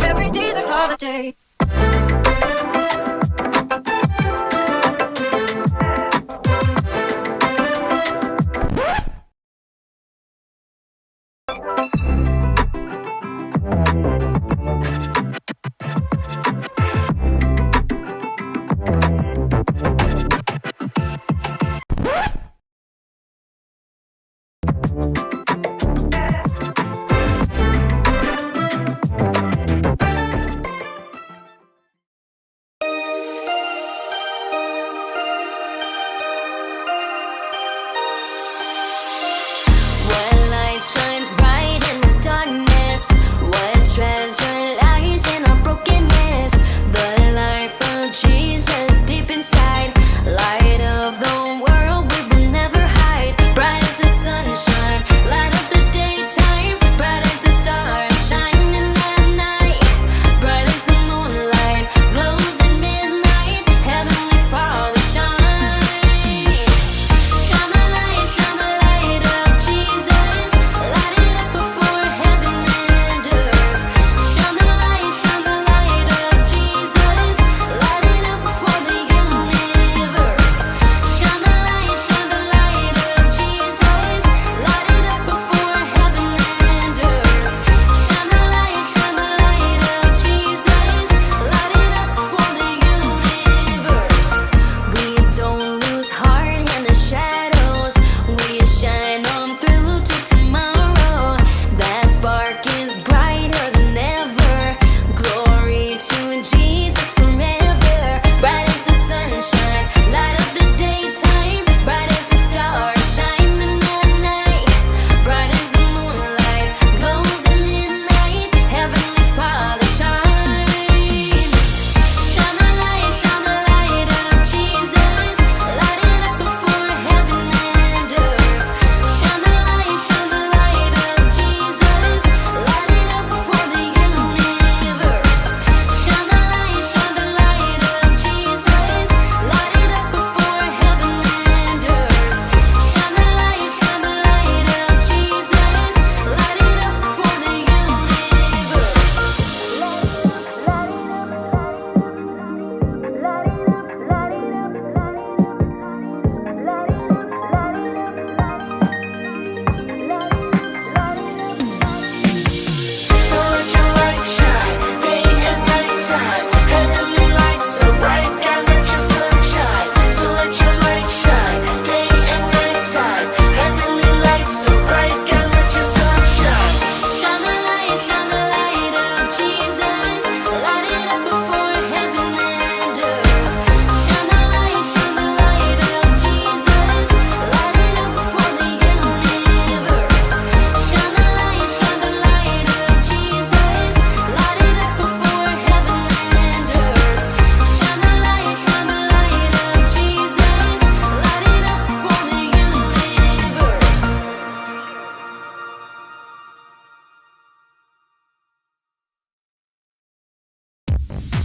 Every day's a holiday.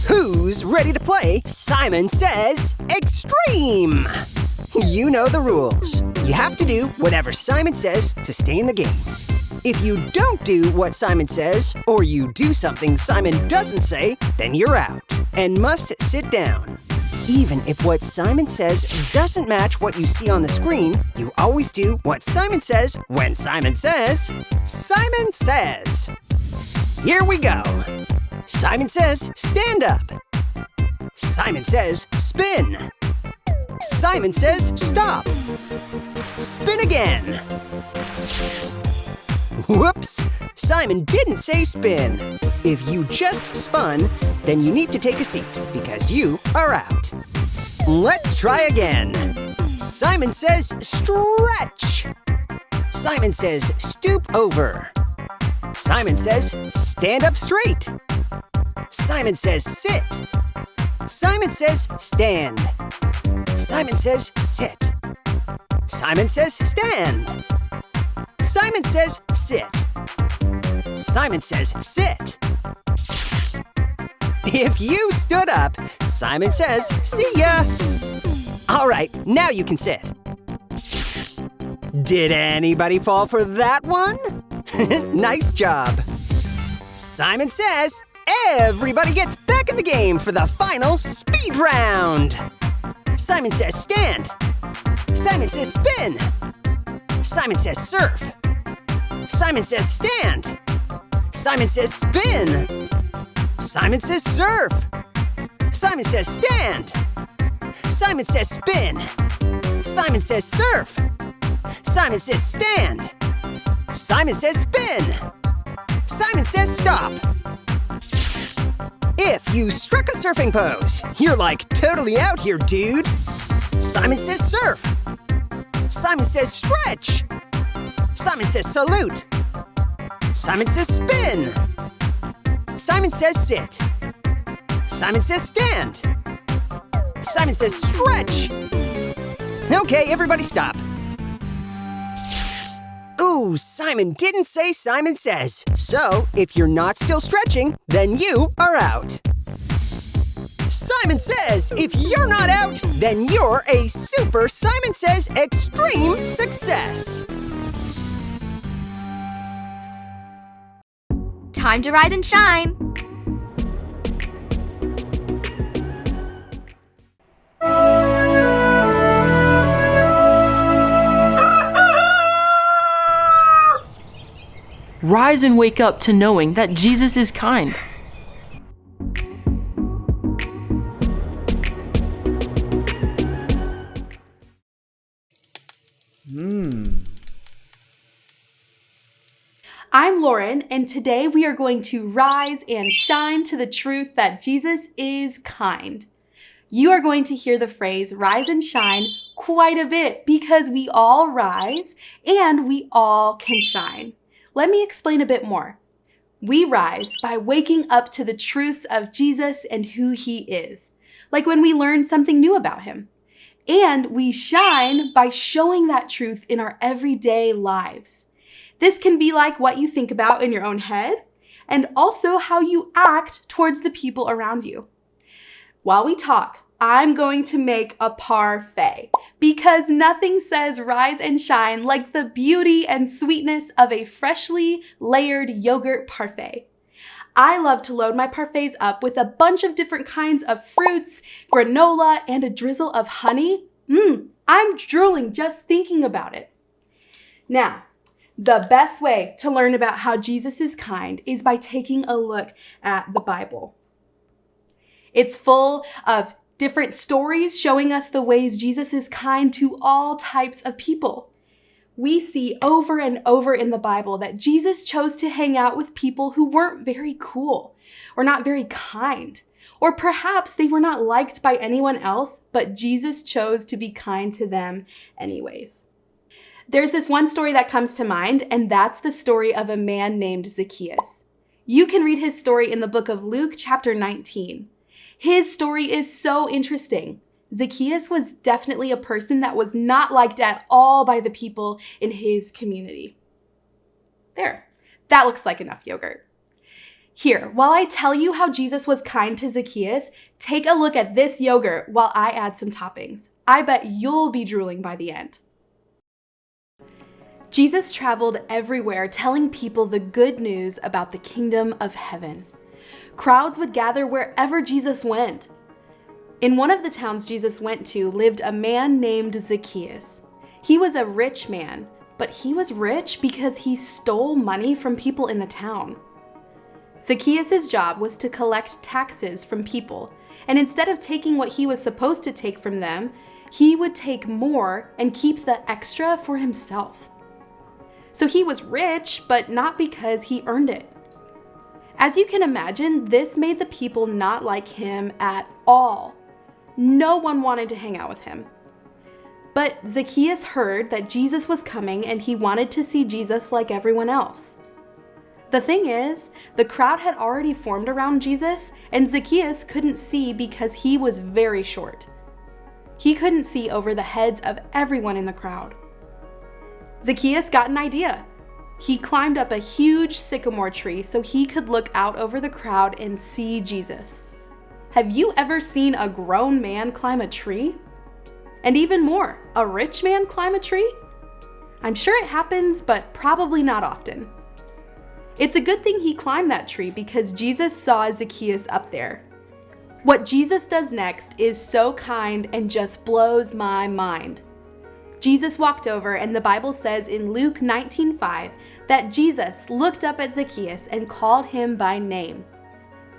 Who's ready to play Simon Says Extreme? You know the rules. You have to do whatever Simon says to stay in the game. If you don't do what Simon says, or you do something Simon doesn't say, then you're out and must sit down. Even if what Simon says doesn't match what you see on the screen, you always do what Simon says when Simon says, Simon Says. Here we go. Simon says, stand up. Simon says, spin. Simon says, stop. Spin again. Whoops! Simon didn't say spin. If you just spun, then you need to take a seat because you are out. Let's try again. Simon says, stretch. Simon says, stoop over. Simon says, stand up straight. Simon says sit. Simon says stand. Simon says sit. Simon says stand. Simon says sit. Simon says sit. If you stood up, Simon says see ya. All right, now you can sit. Did anybody fall for that one? Nice job. Simon says everybody gets back in the game for the final speed round. Simon says stand. Simon says spin. Simon says surf. Simon says stand. Simon says spin. Simon says surf. Simon says stand. Simon says spin. Simon says surf. Simon says stand. Simon says spin. Simon says stop. If you struck a surfing pose, you're like totally out here, dude. Simon says surf. Simon says stretch. Simon says salute. Simon says spin. Simon says sit. Simon says stand. Simon says stretch. Okay, everybody stop. Ooh, Simon didn't say Simon says. So, if you're not still stretching, then you are out. Simon says, if you're not out, then you're a super Simon Says extreme success. Time to rise and shine. Rise and wake up to knowing that Jesus is kind. I'm Lauren, and today we are going to rise and shine to the truth that Jesus is kind. You are going to hear the phrase rise and shine quite a bit because we all rise and we all can shine. Let me explain a bit more. We rise by waking up to the truths of Jesus and who he is, like when we learn something new about him. And we shine by showing that truth in our everyday lives. This can be like what you think about in your own head, and also how you act towards the people around you. While we talk, I'm going to make a parfait because nothing says rise and shine like the beauty and sweetness of a freshly layered yogurt parfait. I love to load my parfaits up with a bunch of different kinds of fruits, granola, and a drizzle of honey. I'm drooling just thinking about it. Now, the best way to learn about how Jesus is kind is by taking a look at the Bible. It's full of different stories showing us the ways Jesus is kind to all types of people. We see over and over in the Bible that Jesus chose to hang out with people who weren't very cool or not very kind, or perhaps they were not liked by anyone else, but Jesus chose to be kind to them anyways. There's this one story that comes to mind, and that's the story of a man named Zacchaeus. You can read his story in the book of Luke, chapter 19. His story is so interesting. Zacchaeus was definitely a person that was not liked at all by the people in his community. There, that looks like enough yogurt. Here, while I tell you how Jesus was kind to Zacchaeus, take a look at this yogurt while I add some toppings. I bet you'll be drooling by the end. Jesus traveled everywhere telling people the good news about the kingdom of heaven. Crowds would gather wherever Jesus went. In one of the towns Jesus went to lived a man named Zacchaeus. He was a rich man, but he was rich because he stole money from people in the town. Zacchaeus' job was to collect taxes from people, and instead of taking what he was supposed to take from them, he would take more and keep the extra for himself. So he was rich, but not because he earned it. As you can imagine, this made the people not like him at all. No one wanted to hang out with him. But Zacchaeus heard that Jesus was coming and he wanted to see Jesus like everyone else. The The thing is, the crowd had already formed around Jesus, and Zacchaeus couldn't see because he was very short. He couldn't see over the heads of everyone in the crowd. Zacchaeus got an idea. He climbed up a huge sycamore tree so he could look out over the crowd and see Jesus. Have you ever seen a grown man climb a tree? And even more, a rich man climb a tree? I'm sure it happens, but probably not often. It's a good thing he climbed that tree because Jesus saw Zacchaeus up there. What Jesus does next is so kind and just blows my mind. Jesus walked over, and the Bible says in Luke 19:5 that Jesus looked up at Zacchaeus and called him by name.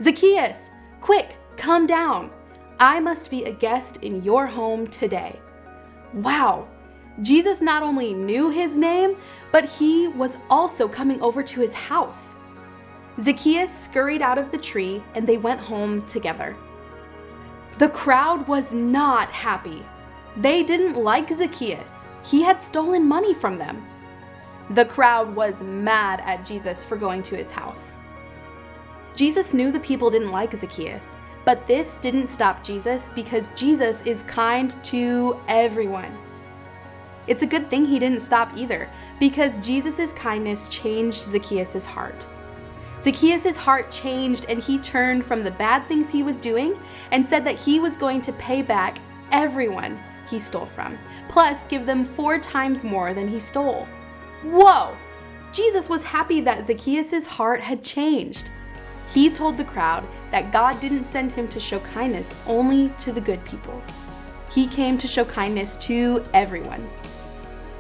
"Zacchaeus, quick, come down. I must be a guest in your home today." Wow! Jesus not only knew his name, but he was also coming over to his house. Zacchaeus scurried out of the tree and they went home together. The crowd was not happy. They didn't like Zacchaeus. He had stolen money from them. The crowd was mad at Jesus for going to his house. Jesus knew the people didn't like Zacchaeus, but this didn't stop Jesus because Jesus is kind to everyone. It's a good thing he didn't stop either, because Jesus' kindness changed Zacchaeus' heart. Zacchaeus' heart changed, and he turned from the bad things he was doing and said that he was going to pay back everyone he stole from, plus give them 4 times more than he stole. Whoa! Jesus was happy that Zacchaeus' heart had changed. He told the crowd that God didn't send him to show kindness only to the good people. He came to show kindness to everyone.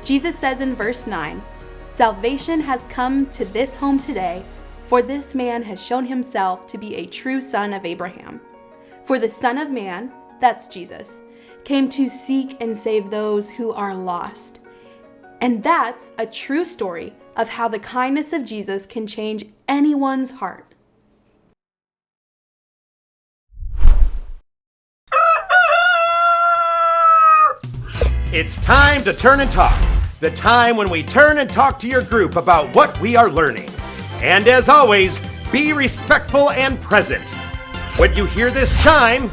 Jesus says in verse 9, "Salvation has come to this home today, for this man has shown himself to be a true son of Abraham. For the Son of Man," that's Jesus, "came to seek and save those who are lost." And that's a true story of how the kindness of Jesus can change anyone's heart. It's time to turn and talk. The time when we turn and talk to your group about what we are learning. And as always, be respectful and present. When you hear this chime,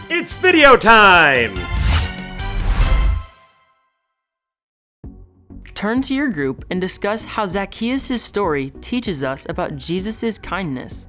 it's video time! Turn to your group and discuss how Zacchaeus' story teaches us about Jesus' kindness.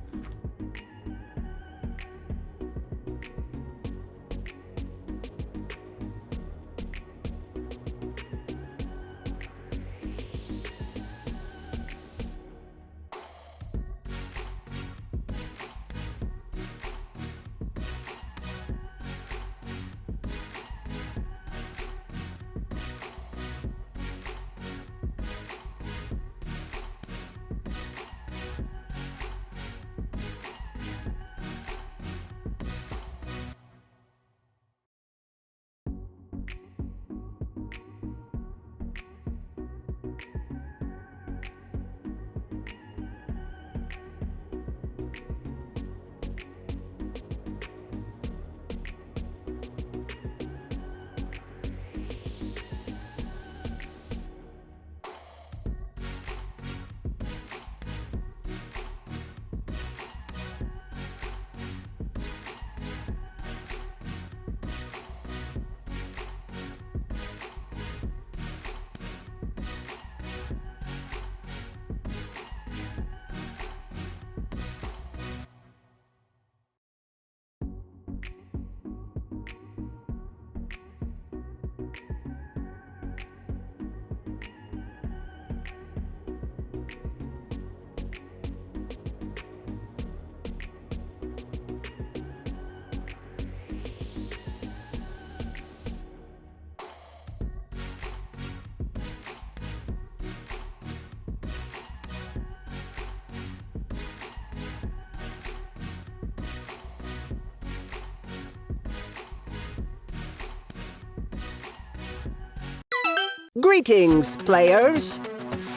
Greetings, players!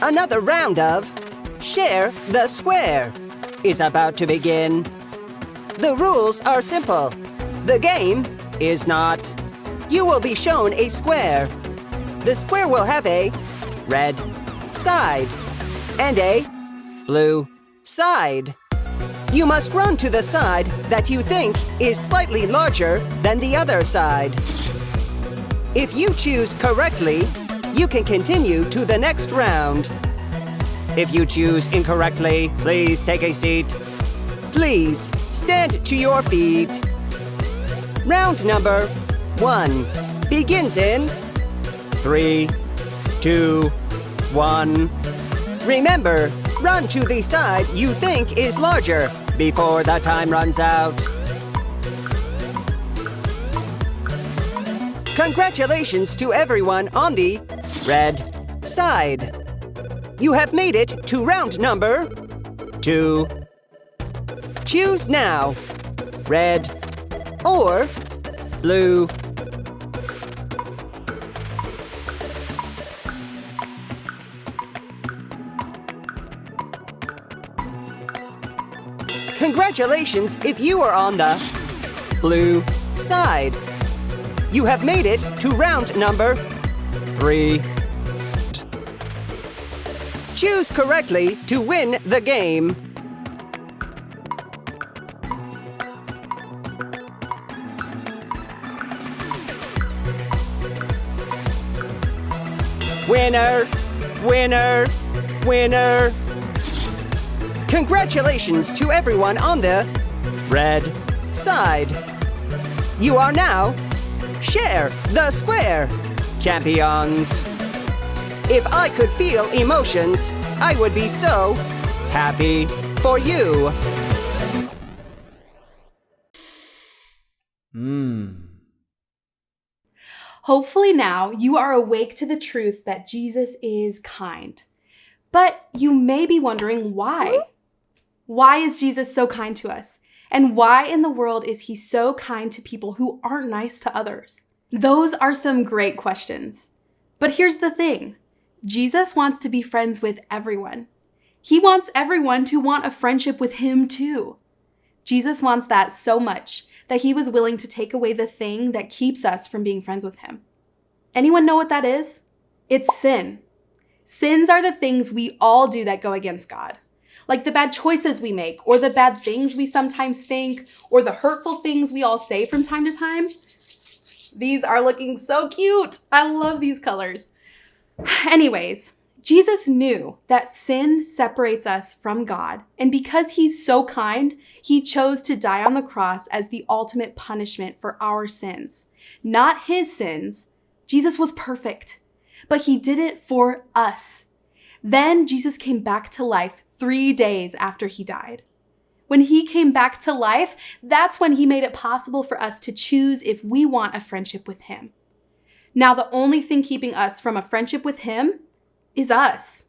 Another round of Share the Square is about to begin. The rules are simple. The game is not. You will be shown a square. The square will have a red side and a blue side. You must run to the side that you think is slightly larger than the other side. If you choose correctly, you can continue to the next round. If you choose incorrectly, please take a seat. Please stand to your feet. Round number 1 begins in 3, 2, 1. Remember, run to the side you think is larger before the time runs out. Congratulations to everyone on the red side. You have made it to round number 2. Choose now, red or blue. Congratulations if you are on the blue side. You have made it to round number 3. Choose correctly to win the game. Winner, winner, winner. Congratulations to everyone on the red side. You are now Share the Square champions. If I could feel emotions, I would be so happy for you. Hopefully now you are awake to the truth that Jesus is kind. But you may be wondering why. Why is Jesus so kind to us? And why in the world is he so kind to people who aren't nice to others? Those are some great questions. But here's the thing. Jesus wants to be friends with everyone. He wants everyone to want a friendship with him too. Jesus wants that so much that he was willing to take away the thing that keeps us from being friends with him. Anyone know what that is? It's sin. Sins are the things we all do that go against God. Like the bad choices we make, or the bad things we sometimes think, or the hurtful things we all say from time to time. These are looking so cute. I love these colors. Anyways, Jesus knew that sin separates us from God, and because he's so kind, he chose to die on the cross as the ultimate punishment for our sins. Not his sins. Jesus was perfect, but he did it for us. Then Jesus came back to life 3 days after he died. When he came back to life, that's when he made it possible for us to choose if we want a friendship with him. Now, the only thing keeping us from a friendship with him is us.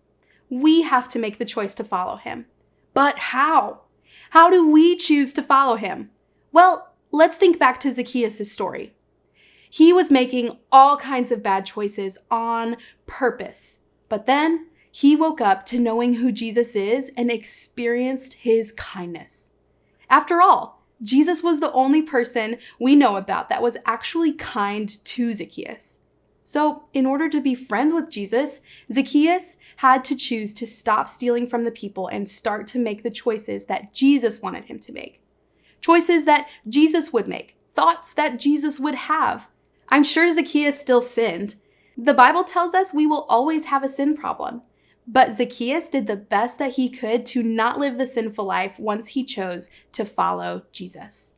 We have to make the choice to follow him. But how? How do we choose to follow him? Well, let's think back to Zacchaeus' story. He was making all kinds of bad choices on purpose, but then he woke up to knowing who Jesus is and experienced his kindness. After all, Jesus was the only person we know about that was actually kind to Zacchaeus. So, in order to be friends with Jesus, Zacchaeus had to choose to stop stealing from the people and start to make the choices that Jesus wanted him to make. Choices that Jesus would make, thoughts that Jesus would have. I'm sure Zacchaeus still sinned. The Bible tells us we will always have a sin problem. But Zacchaeus did the best that he could to not live the sinful life once he chose to follow Jesus.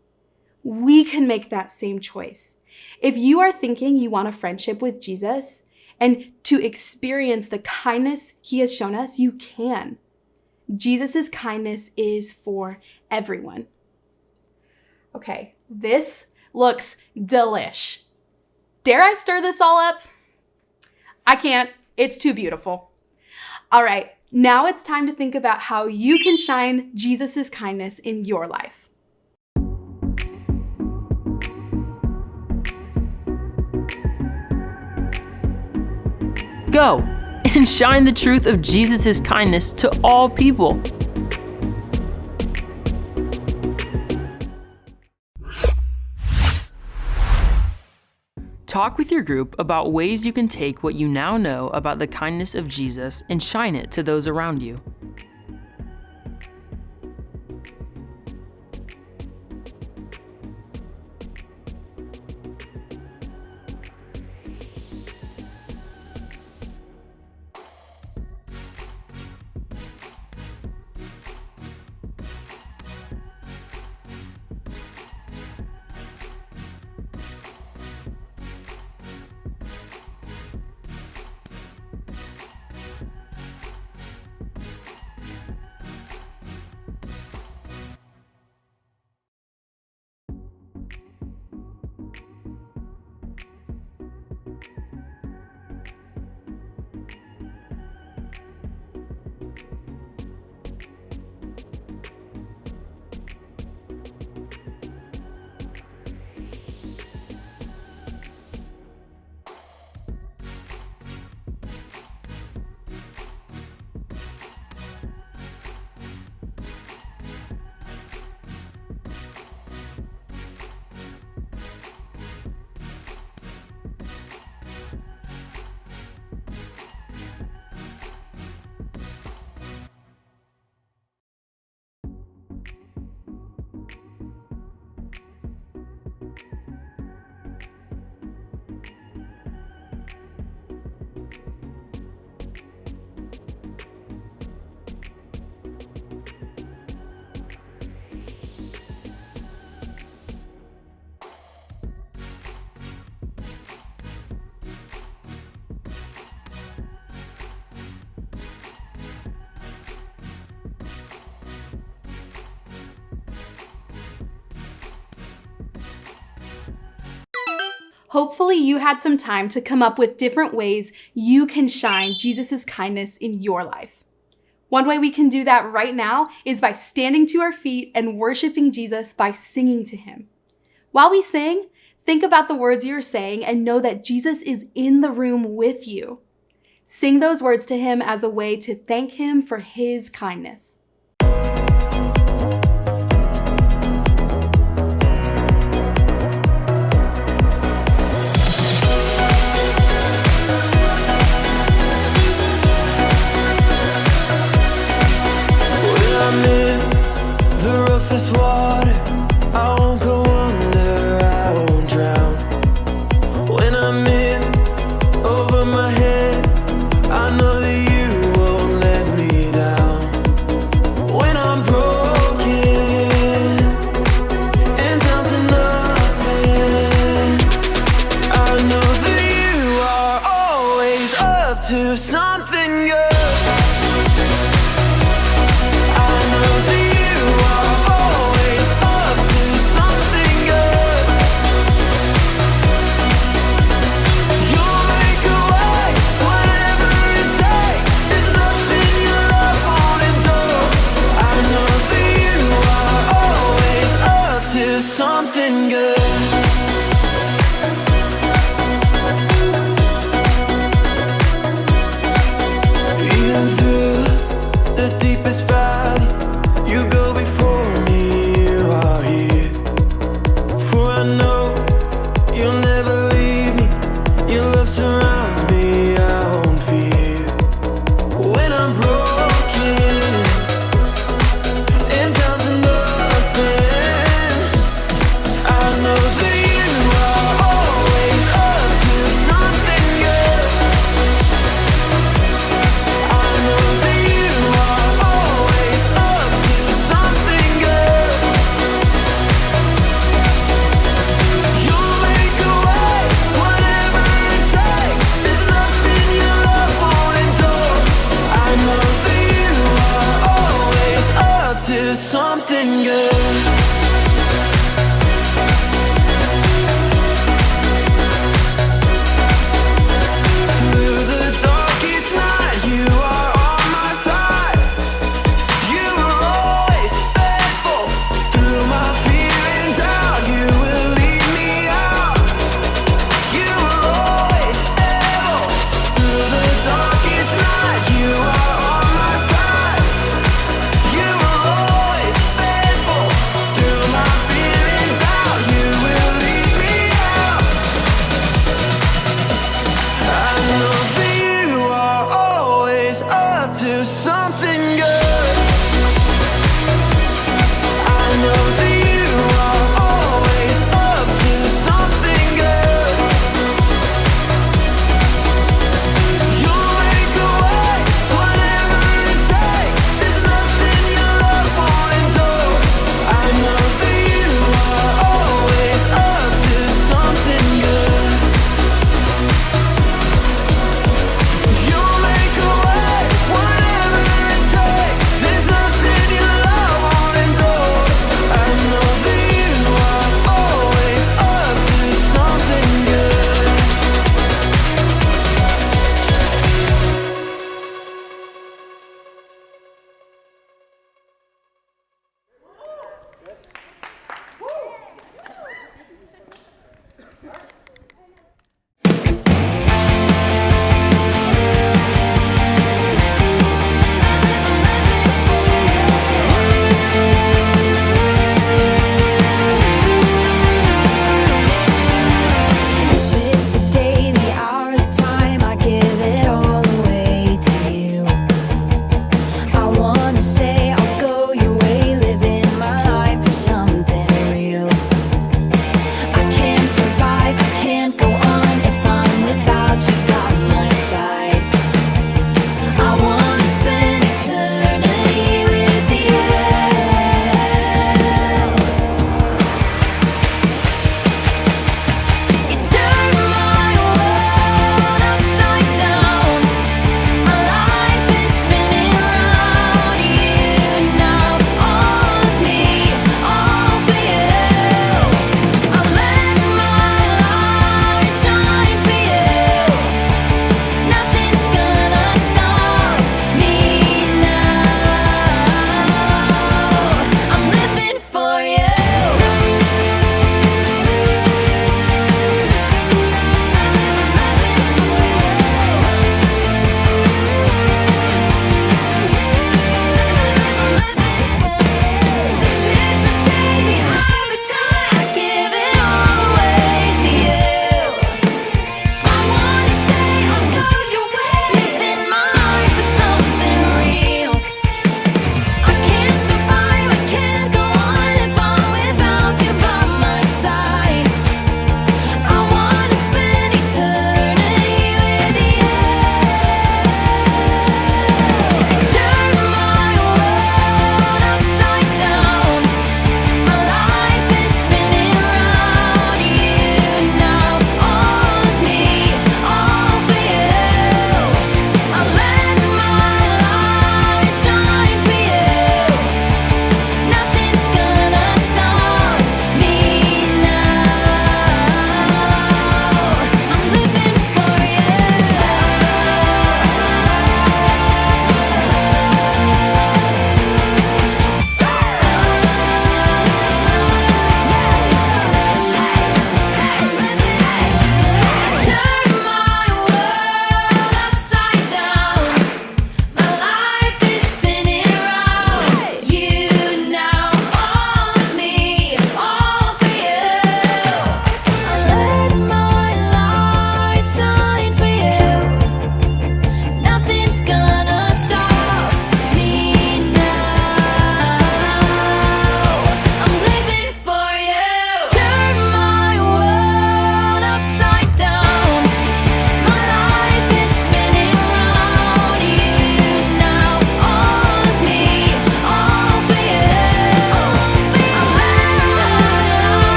We can make that same choice. If you are thinking you want a friendship with Jesus and to experience the kindness he has shown us, you can. Jesus' kindness is for everyone. Okay, this looks delish. Dare I stir this all up? I can't. It's too beautiful. All right, now it's time to think about how you can shine Jesus' kindness in your life. Go and shine the truth of Jesus' kindness to all people. Talk with your group about ways you can take what you now know about the kindness of Jesus and shine it to those around you. Hopefully you had some time to come up with different ways you can shine Jesus' kindness in your life. One way we can do that right now is by standing to our feet and worshiping Jesus by singing to him. While we sing, think about the words you're saying and know that Jesus is in the room with you. Sing those words to him as a way to thank him for his kindness. I'm in the roughest water, I won't go under, I won't drown. When I'm in over my head, I know that you won't let me down. When I'm broken and down to nothing, I know that you are always up to something good. Something good. Even through the deepest valley, you go before me, you are here. For I know you'll never leave me, your love surrounds me, I won't fear. When I'm broken and down to nothing, I know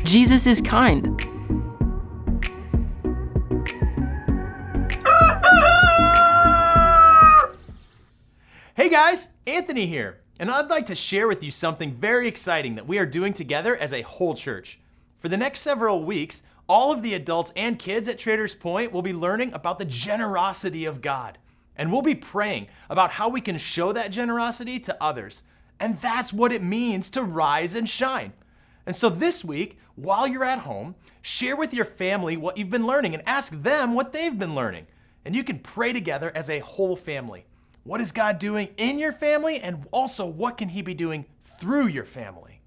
Jesus is kind. Hey guys, Anthony here, and I'd like to share with you something very exciting that we are doing together as a whole church. For the next several weeks, all of the adults and kids at Traders Point will be learning about the generosity of God. And we'll be praying about how we can show that generosity to others. And that's what it means to rise and shine. And so this week, while you're at home, share with your family what you've been learning and ask them what they've been learning. And you can pray together as a whole family. What is God doing in your family, and also what can He be doing through your family?